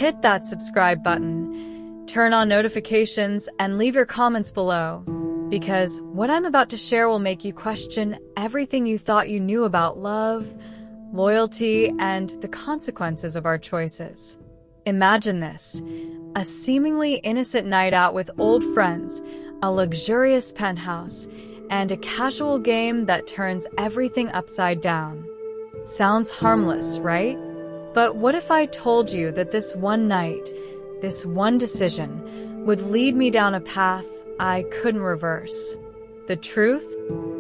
hit that subscribe button, turn on notifications, and leave your comments below, because what I'm about to share will make you question everything you thought you knew about love, loyalty, and the consequences of our choices. Imagine this: a seemingly innocent night out with old friends, a luxurious penthouse, and a casual game that turns everything upside down. Sounds harmless, right? But what if I told you that this one night, this one decision, would lead me down a path I couldn't reverse? The truth?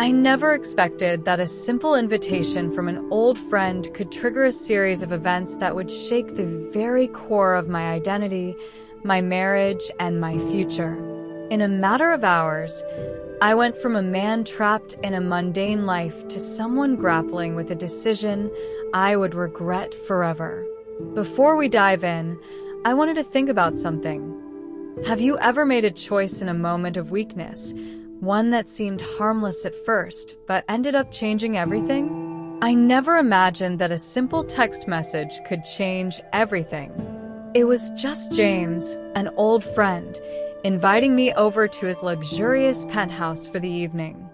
I never expected that a simple invitation from an old friend could trigger a series of events that would shake the very core of my identity, my marriage, and my future. In a matter of hours, I went from a man trapped in a mundane life to someone grappling with a decision I would regret forever. Before we dive in, I wanted to think about something. Have you ever made a choice in a moment of weakness, one that seemed harmless at first, but ended up changing everything? I never imagined that a simple text message could change everything. It was just James, an old friend, inviting me over to his luxurious penthouse for the evening.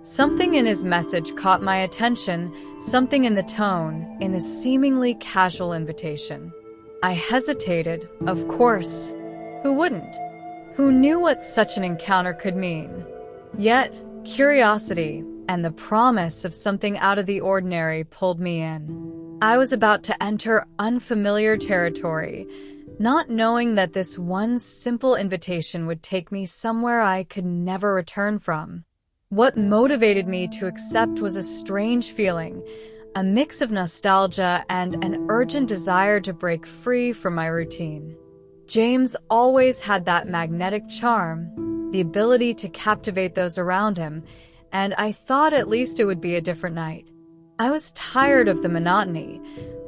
Something in his message caught my attention, something in the tone, in the seemingly casual invitation. I hesitated, of course. Who wouldn't? Who knew what such an encounter could mean? Yet, curiosity and the promise of something out of the ordinary pulled me in. I was about to enter unfamiliar territory, not knowing that this one simple invitation would take me somewhere I could never return from. What motivated me to accept was a strange feeling, a mix of nostalgia and an urgent desire to break free from my routine. James always had that magnetic charm, the ability to captivate those around him, and I thought at least it would be a different night. I was tired of the monotony,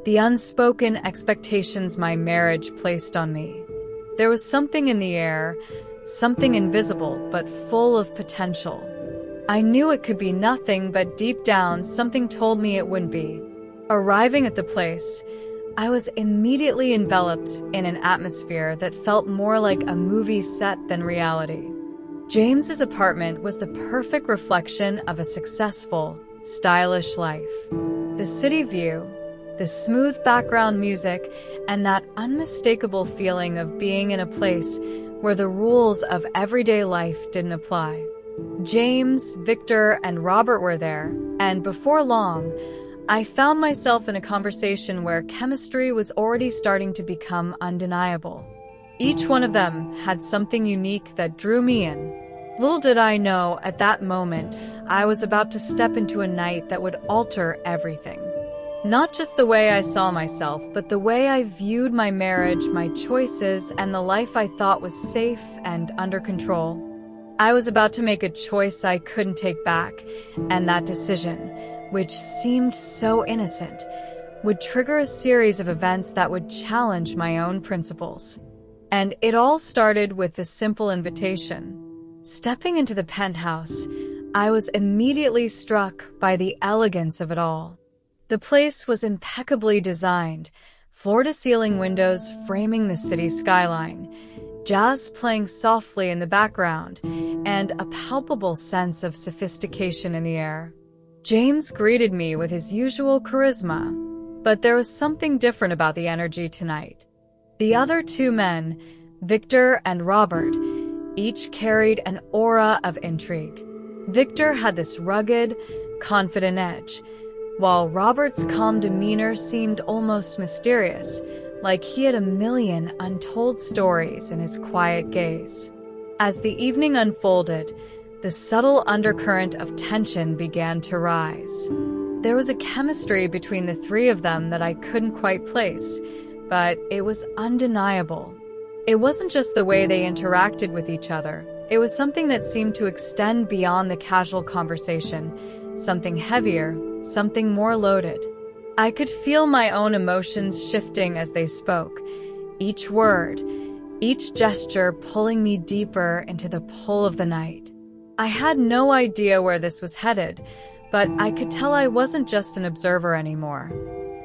the unspoken expectations my marriage placed on me. There was something in the air, something invisible but full of potential. I knew it could be nothing, but deep down, something told me it wouldn't be. Arriving at the place, I was immediately enveloped in an atmosphere that felt more like a movie set than reality. James's apartment was the perfect reflection of a successful, stylish life. The city view, the smooth background music, and that unmistakable feeling of being in a place where the rules of everyday life didn't apply. James, Victor, and Robert were there, and before long, I found myself in a conversation where chemistry was already starting to become undeniable. Each one of them had something unique that drew me in. Little did I know, at that moment, I was about to step into a night that would alter everything. Not just the way I saw myself, but the way I viewed my marriage, my choices, and the life I thought was safe and under control. I was about to make a choice I couldn't take back, and that decision, which seemed so innocent, would trigger a series of events that would challenge my own principles. And it all started with a simple invitation. Stepping into the penthouse, I was immediately struck by the elegance of it all. The place was impeccably designed, floor-to-ceiling windows framing the city skyline, jazz playing softly in the background, and a palpable sense of sophistication in the air. James greeted me with his usual charisma, but there was something different about the energy tonight. The other two men, Victor and Robert, each carried an aura of intrigue. Victor had this rugged, confident edge, while Robert's calm demeanor seemed almost mysterious, like he had a million untold stories in his quiet gaze. As the evening unfolded, the subtle undercurrent of tension began to rise. There was a chemistry between the three of them that I couldn't quite place, but it was undeniable. It wasn't just the way they interacted with each other. It was something that seemed to extend beyond the casual conversation, something heavier, something more loaded. I could feel my own emotions shifting as they spoke, each word, each gesture pulling me deeper into the pull of the night. I had no idea where this was headed, but I could tell I wasn't just an observer anymore.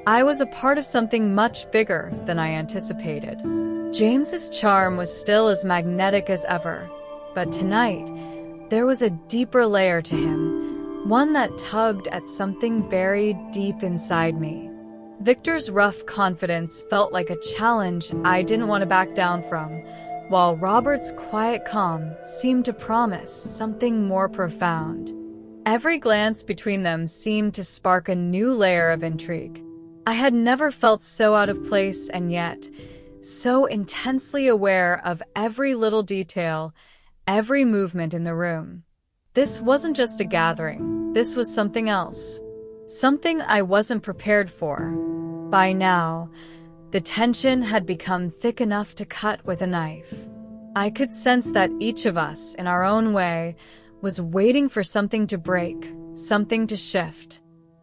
I was a part of something much bigger than I anticipated. James's charm was still as magnetic as ever, but tonight, there was a deeper layer to him, one that tugged at something buried deep inside me. Victor's rough confidence felt like a challenge I didn't want to back down from, while Robert's quiet calm seemed to promise something more profound. Every glance between them seemed to spark a new layer of intrigue. I had never felt so out of place and yet so intensely aware of every little detail, every movement in the room. This wasn't just a gathering, this was something else. Something I wasn't prepared for. By now, the tension had become thick enough to cut with a knife. I could sense that each of us, in our own way, was waiting for something to break, something to shift.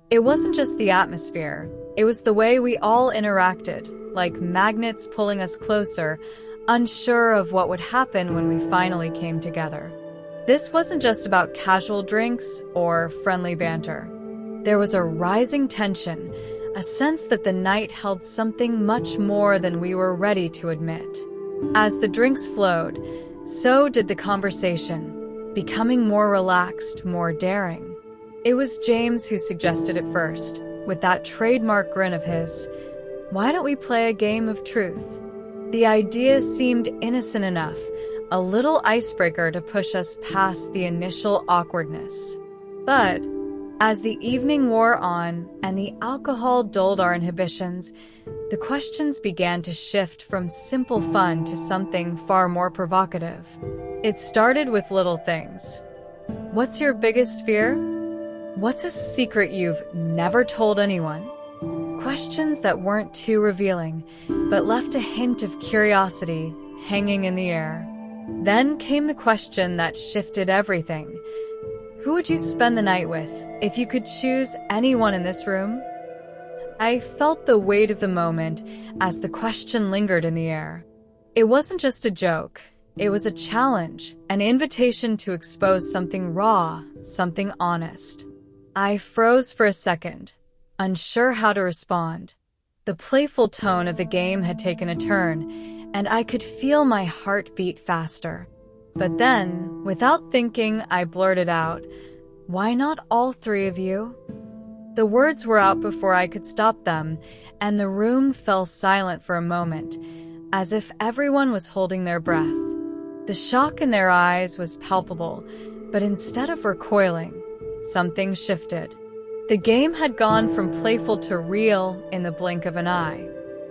It wasn't just the atmosphere, it was the way we all interacted, like magnets pulling us closer, unsure of what would happen when we finally came together. This wasn't just about casual drinks or friendly banter. There was a rising tension, a sense that the night held something much more than we were ready to admit. As the drinks flowed, so did the conversation, becoming more relaxed, more daring. It was James who suggested it first, with that trademark grin of his. Why don't we play a game of truth? The idea seemed innocent enough, a little icebreaker to push us past the initial awkwardness. But as the evening wore on and the alcohol dulled our inhibitions, the questions began to shift from simple fun to something far more provocative. It started with little things. What's your biggest fear? What's a secret you've never told anyone? Questions that weren't too revealing, but left a hint of curiosity hanging in the air. Then came the question that shifted everything. Who would you spend the night with if you could choose anyone in this room? I felt the weight of the moment as the question lingered in the air. It wasn't just a joke. It was a challenge, an invitation to expose something raw, something honest. I froze for a second, unsure how to respond. The playful tone of the game had taken a turn, and I could feel my heart beat faster. But then, without thinking, I blurted out, "Why not all three of you?" The words were out before I could stop them, and the room fell silent for a moment, as if everyone was holding their breath. The shock in their eyes was palpable, but instead of recoiling, something shifted. The game had gone from playful to real in the blink of an eye.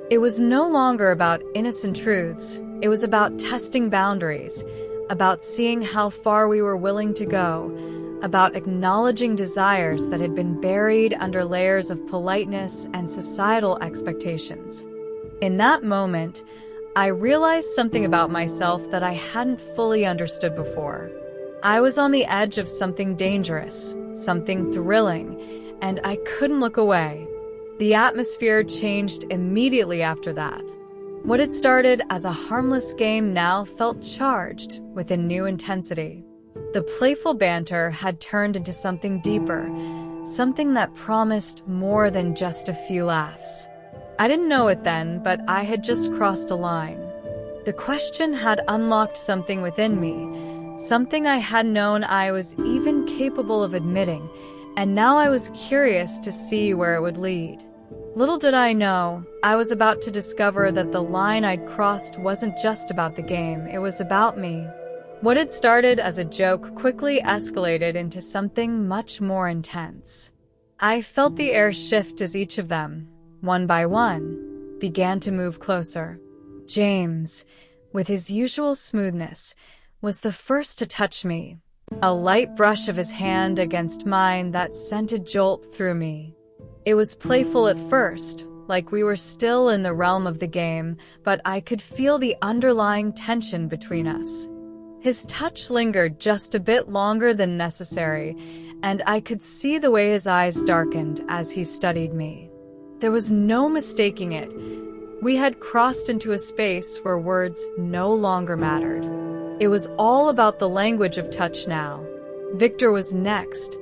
It was no longer about innocent truths. It was about testing boundaries, about seeing how far we were willing to go, about acknowledging desires that had been buried under layers of politeness and societal expectations. In that moment, I realized something about myself that I hadn't fully understood before. I was on the edge of something dangerous, something thrilling, and I couldn't look away. The atmosphere changed immediately after that. What had started as a harmless game now felt charged with a new intensity. The playful banter had turned into something deeper, something that promised more than just a few laughs. I didn't know it then, but I had just crossed a line. The question had unlocked something within me, something I hadn't known I was even capable of admitting, and now I was curious to see where it would lead. Little did I know, I was about to discover that the line I'd crossed wasn't just about the game, it was about me. What had started as a joke quickly escalated into something much more intense. I felt the air shift as each of them, one by one, began to move closer. James, with his usual smoothness, was the first to touch me, a light brush of his hand against mine that sent a jolt through me. It was playful at first, like we were still in the realm of the game, but I could feel the underlying tension between us. His touch lingered just a bit longer than necessary, and I could see the way his eyes darkened as he studied me. There was no mistaking it. We had crossed into a space where words no longer mattered. It was all about the language of touch now. Victor was next.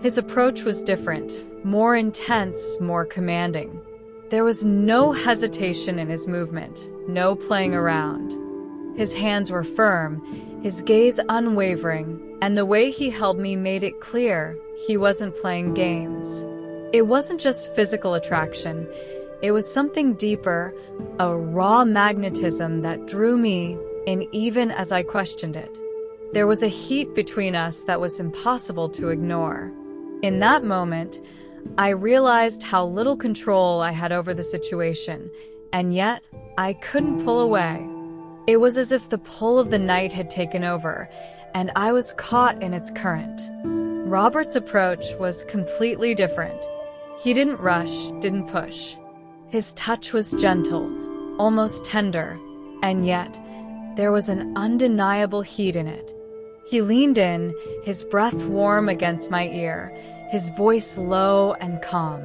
His approach was different, more intense, more commanding. There was no hesitation in his movement, no playing around. His hands were firm, his gaze unwavering, and the way he held me made it clear he wasn't playing games. It wasn't just physical attraction, it was something deeper, a raw magnetism that drew me in even as I questioned it. There was a heat between us that was impossible to ignore. In that moment, I realized how little control I had over the situation, and yet I couldn't pull away. It was as if the pull of the night had taken over, and I was caught in its current. Robert's approach was completely different. He didn't rush, didn't push. His touch was gentle, almost tender, and yet there was an undeniable heat in it. He leaned in, his breath warm against my ear, his voice low and calm.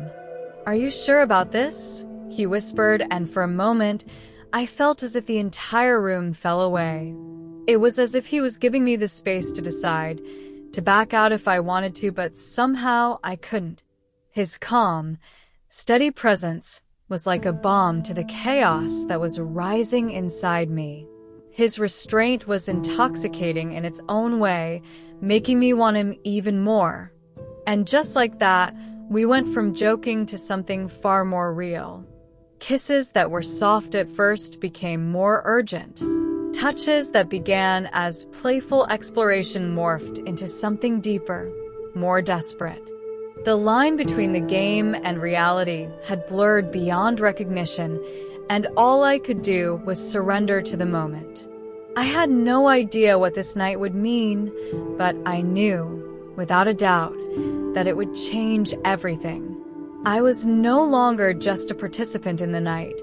"Are you sure about this?" he whispered, and for a moment, I felt as if the entire room fell away. It was as if he was giving me the space to decide, to back out if I wanted to, but somehow I couldn't. His calm, steady presence was like a balm to the chaos that was rising inside me. His restraint was intoxicating in its own way, making me want him even more. And just like that, we went from joking to something far more real. Kisses that were soft at first became more urgent. Touches that began as playful exploration morphed into something deeper, more desperate. The line between the game and reality had blurred beyond recognition, and all I could do was surrender to the moment. I had no idea what this night would mean, but I knew, without a doubt, that it would change everything. I was no longer just a participant in the night.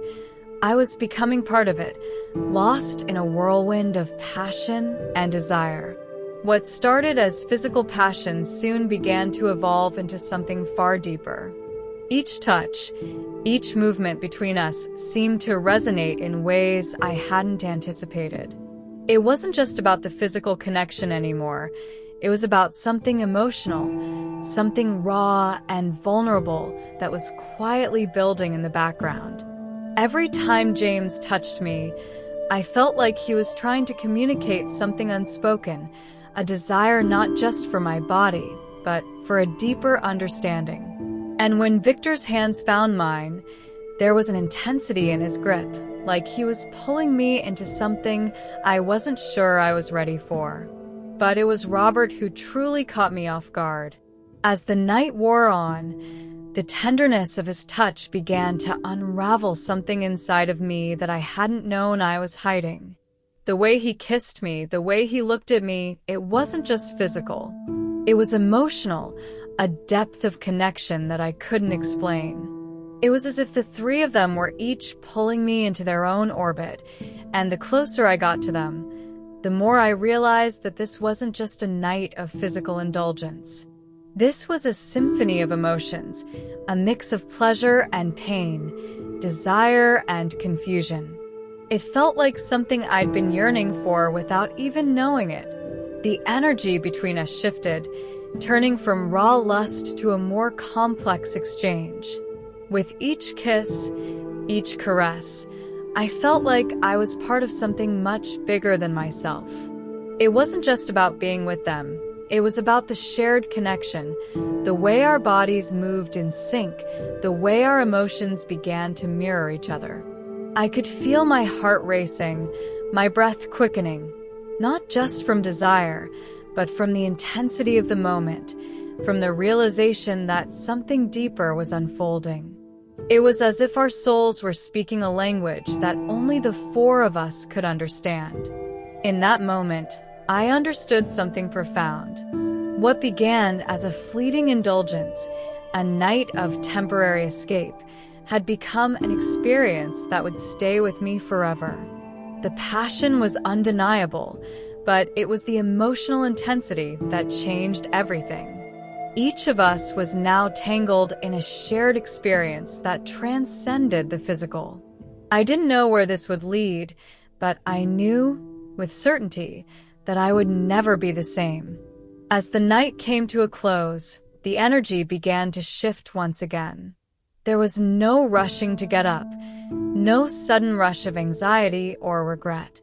I was becoming part of it, lost in a whirlwind of passion and desire. What started as physical passion soon began to evolve into something far deeper. Each touch, each movement between us seemed to resonate in ways I hadn't anticipated. It wasn't just about the physical connection anymore. It was about something emotional, something raw and vulnerable that was quietly building in the background. Every time James touched me, I felt like he was trying to communicate something unspoken, a desire not just for my body, but for a deeper understanding. And when Victor's hands found mine, there was an intensity in his grip, like he was pulling me into something I wasn't sure I was ready for. But it was Robert who truly caught me off guard. As the night wore on, the tenderness of his touch began to unravel something inside of me that I hadn't known I was hiding. The way he kissed me, the way he looked at me, it wasn't just physical. It was emotional, a depth of connection that I couldn't explain. It was as if the three of them were each pulling me into their own orbit, and the closer I got to them, the more I realized that this wasn't just a night of physical indulgence. This was a symphony of emotions, a mix of pleasure and pain, desire and confusion. It felt like something I'd been yearning for without even knowing it. The energy between us shifted, turning from raw lust to a more complex exchange. With each kiss, each caress, I felt like I was part of something much bigger than myself. It wasn't just about being with them. It was about the shared connection, the way our bodies moved in sync, the way our emotions began to mirror each other. I could feel my heart racing, my breath quickening, not just from desire, but from the intensity of the moment, from the realization that something deeper was unfolding. It was as if our souls were speaking a language that only the four of us could understand. In that moment, I understood something profound. What began as a fleeting indulgence, a night of temporary escape, had become an experience that would stay with me forever. The passion was undeniable, but it was the emotional intensity that changed everything. Each of us was now tangled in a shared experience that transcended the physical. I didn't know where this would lead, but I knew, with certainty, that I would never be the same. As the night came to a close, the energy began to shift once again. There was no rushing to get up, no sudden rush of anxiety or regret.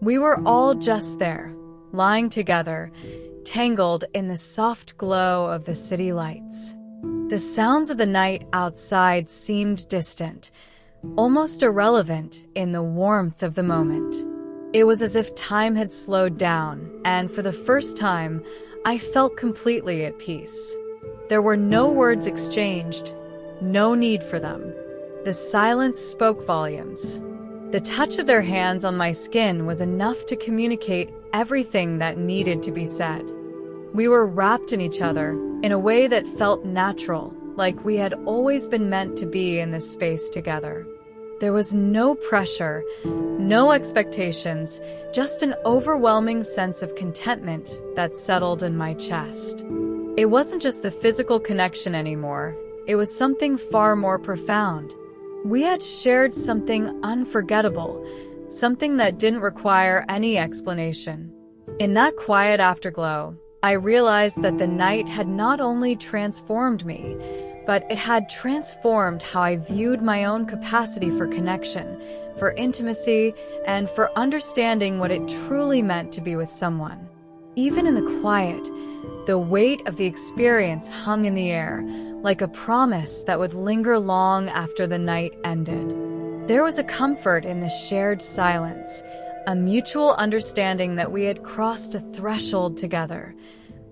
We were all just there, lying together, tangled in the soft glow of the city lights. The sounds of the night outside seemed distant, almost irrelevant in the warmth of the moment. It was as if time had slowed down, and for the first time, I felt completely at peace. There were no words exchanged, no need for them. The silence spoke volumes. The touch of their hands on my skin was enough to communicate everything that needed to be said. We were wrapped in each other in a way that felt natural, like we had always been meant to be in this space together. There was no pressure, no expectations, just an overwhelming sense of contentment that settled in my chest. It wasn't just the physical connection anymore, it was something far more profound. We had shared something unforgettable, something that didn't require any explanation. In that quiet afterglow, I realized that the night had not only transformed me, but it had transformed how I viewed my own capacity for connection, for intimacy, and for understanding what it truly meant to be with someone. Even in the quiet, the weight of the experience hung in the air, like a promise that would linger long after the night ended. There was a comfort in the shared silence, a mutual understanding that we had crossed a threshold together,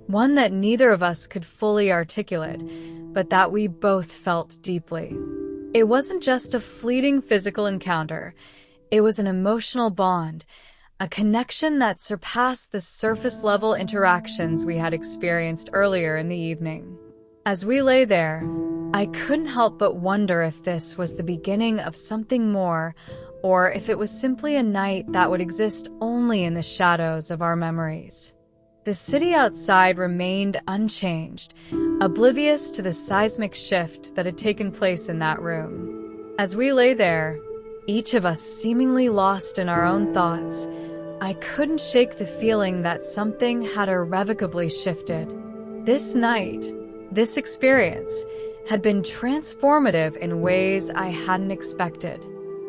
one that neither of us could fully articulate, but that we both felt deeply. It wasn't just a fleeting physical encounter, it was an emotional bond, a connection that surpassed the surface-level interactions we had experienced earlier in the evening. As we lay there, I couldn't help but wonder if this was the beginning of something more, or if it was simply a night that would exist only in the shadows of our memories. The city outside remained unchanged, oblivious to the seismic shift that had taken place in that room. As we lay there, each of us seemingly lost in our own thoughts, I couldn't shake the feeling that something had irrevocably shifted. This night, this experience, had been transformative in ways I hadn't expected.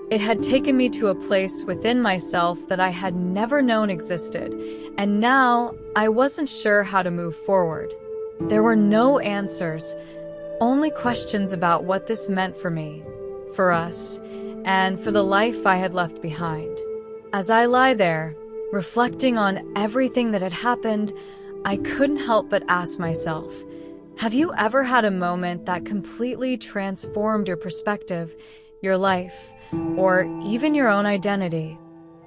It had taken me to a place within myself that I had never known existed, and now I wasn't sure how to move forward. There were no answers, only questions about what this meant for me, for us, and for the life I had left behind. As I lie there, reflecting on everything that had happened, I couldn't help but ask myself, have you ever had a moment that completely transformed your perspective, your life, or even your own identity?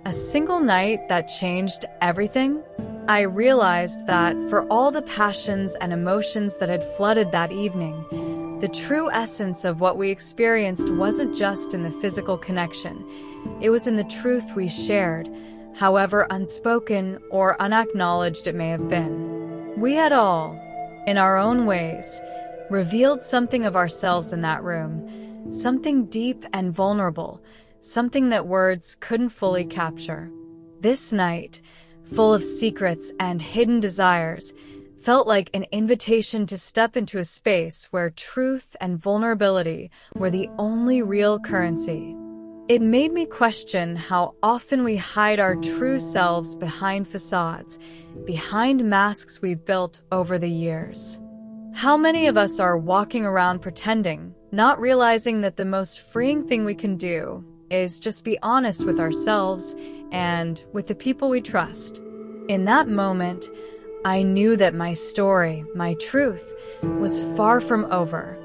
A single night that changed everything? I realized that for all the passions and emotions that had flooded that evening, the true essence of what we experienced wasn't just in the physical connection. It was in the truth we shared, however unspoken or unacknowledged it may have been. We had all, in our own ways, revealed something of ourselves in that room, something deep and vulnerable, something that words couldn't fully capture. This night, full of secrets and hidden desires, felt like an invitation to step into a space where truth and vulnerability were the only real currency. It made me question how often we hide our true selves behind facades, behind masks we've built over the years. How many of us are walking around pretending, not realizing that the most freeing thing we can do is just be honest with ourselves and with the people we trust. In that moment, I knew that my story, my truth, was far from over.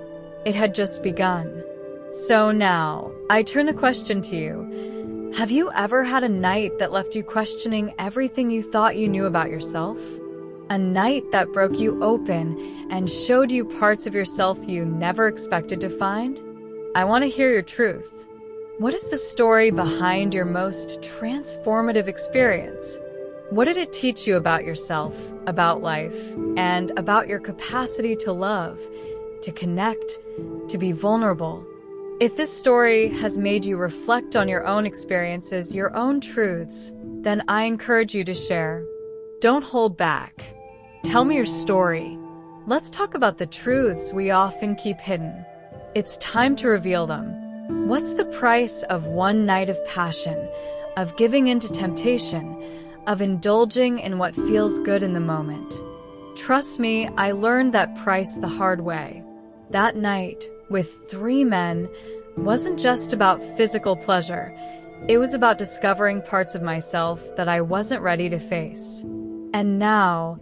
It had just begun. So now, I turn the question to you. Have you ever had a night that left you questioning everything you thought you knew about yourself? A night that broke you open and showed you parts of yourself you never expected to find? I want to hear your truth. What is the story behind your most transformative experience? What did it teach you about yourself, about life, and about your capacity to love, to connect, to be vulnerable? If this story has made you reflect on your own experiences, your own truths, then I encourage you to share. Don't hold back. Tell me your story. Let's talk about the truths we often keep hidden. It's time to reveal them. What's the price of one night of passion, of giving in to temptation, of indulging in what feels good in the moment? Trust me, I learned that price the hard way. That night, with 3 men, wasn't just about physical pleasure. It was about discovering parts of myself that I wasn't ready to face. And now,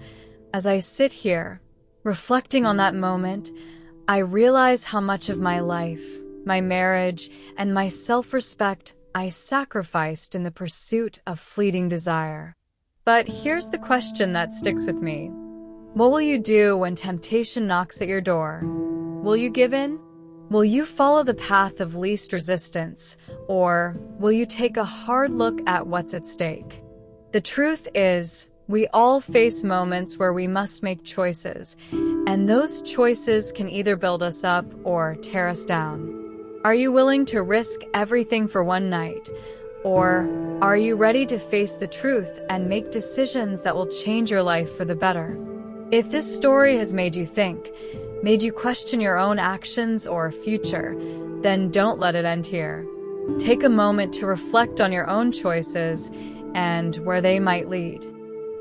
as I sit here, reflecting on that moment, I realize how much of my life, my marriage, and my self-respect I sacrificed in the pursuit of fleeting desire. But here's the question that sticks with me. What will you do when temptation knocks at your door? Will you give in? Will you follow the path of least resistance, or will you take a hard look at what's at stake? The truth is, we all face moments where we must make choices, and those choices can either build us up or tear us down. Are you willing to risk everything for one night, or are you ready to face the truth and make decisions that will change your life for the better? If this story has made you think, made you question your own actions or future, then don't let it end here. Take a moment to reflect on your own choices and where they might lead.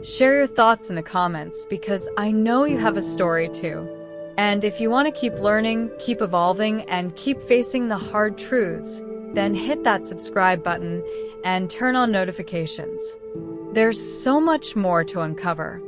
Share your thoughts in the comments because I know you have a story too. And if you want to keep learning, keep evolving, and keep facing the hard truths, then hit that subscribe button and turn on notifications. There's so much more to uncover.